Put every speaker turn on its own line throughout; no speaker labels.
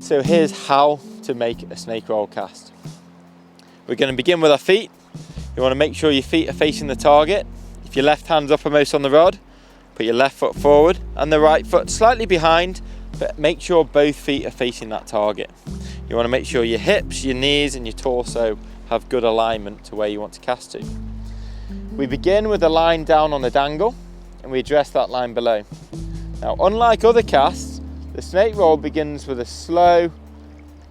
So here's how to make a snake roll cast. We're going to begin with our feet. You want to make sure your feet are facing the target. If your left hand's uppermost on the rod, put your left foot forward and the right foot slightly behind, but make sure both feet are facing that target. You want to make sure your hips, your knees and your torso have good alignment to where you want to cast to. We begin with a line down on the dangle and we address that line below. Now, unlike other casts, the snake roll begins with a slow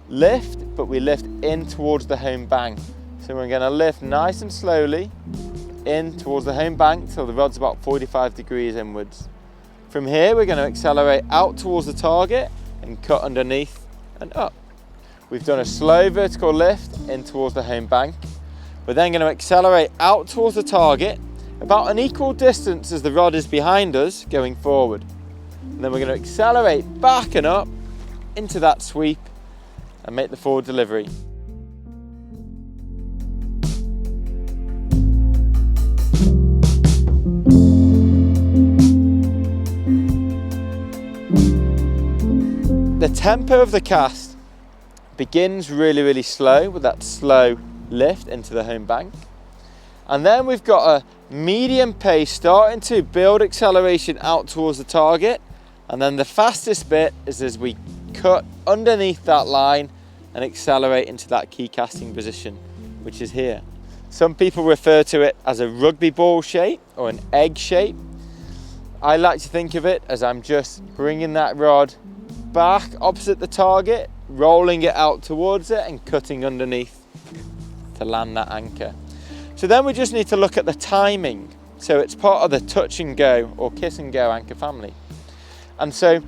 lift, but we lift in towards the home bank. So we're going to lift nice and slowly in towards the home bank till the rod's about 45 degrees inwards. From here, we're going to accelerate out towards the target and cut underneath and up. We've done a slow vertical lift in towards the home bank. We're then going to accelerate out towards the target about an equal distance as the rod is behind us going forward. And then we're going to accelerate back and up into that sweep and make the forward delivery. The tempo of the cast begins really slow with that slow lift into the home bank. And then we've got a medium pace starting to build acceleration out towards the target. And then the fastest bit is as we cut underneath that line and accelerate into that key casting position, which is here. Some people refer to it as a rugby ball shape or an egg shape. I like to think of it as I'm just bringing that rod back opposite the target, rolling it out towards it and cutting underneath to land that anchor. So then we just need to look at the timing. So it's part of the touch and go or kiss and go anchor family. And so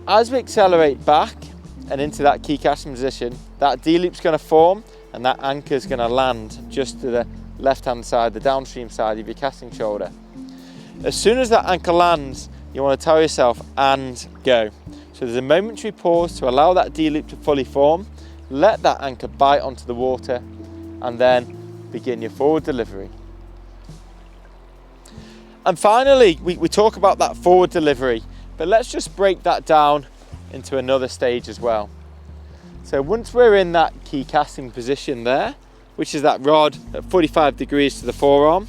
as we accelerate back and into that key casting position, that D-loop's going to form and that anchor's going to land just to the left-hand side, the downstream side of your casting shoulder. As soon as that anchor lands, you want to tell yourself, and go. So there's a momentary pause to allow that D-loop to fully form, let that anchor bite onto the water, and then begin your forward delivery. And finally, we talk about that forward delivery, but let's just break that down into another stage as well. So once we're in that key casting position there, which is that rod at 45 degrees to the forearm,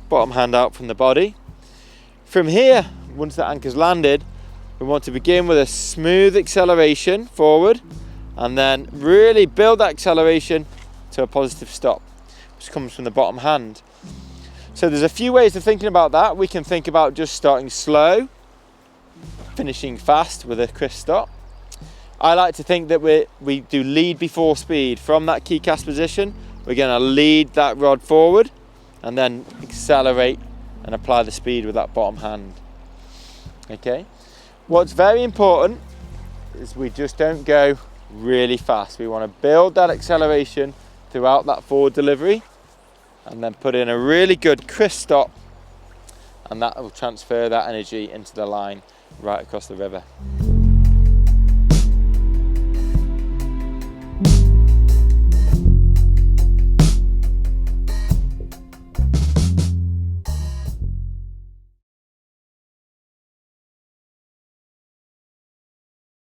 bottom hand out from the body. From here, once the anchor's landed, we want to begin with a smooth acceleration forward and then really build that acceleration to a positive stop, which comes from the bottom hand. So there's a few ways of thinking about that. We can think about just starting slow, finishing fast with a crisp stop. I like to think that we do lead before speed. From that key cast position, we're going to lead that rod forward and then accelerate and apply the speed with that bottom hand. Okay. What's very important is we just don't go really fast. We want to build that acceleration throughout that forward delivery and then put in a really good crisp stop, and that will transfer that energy into the line right across the river.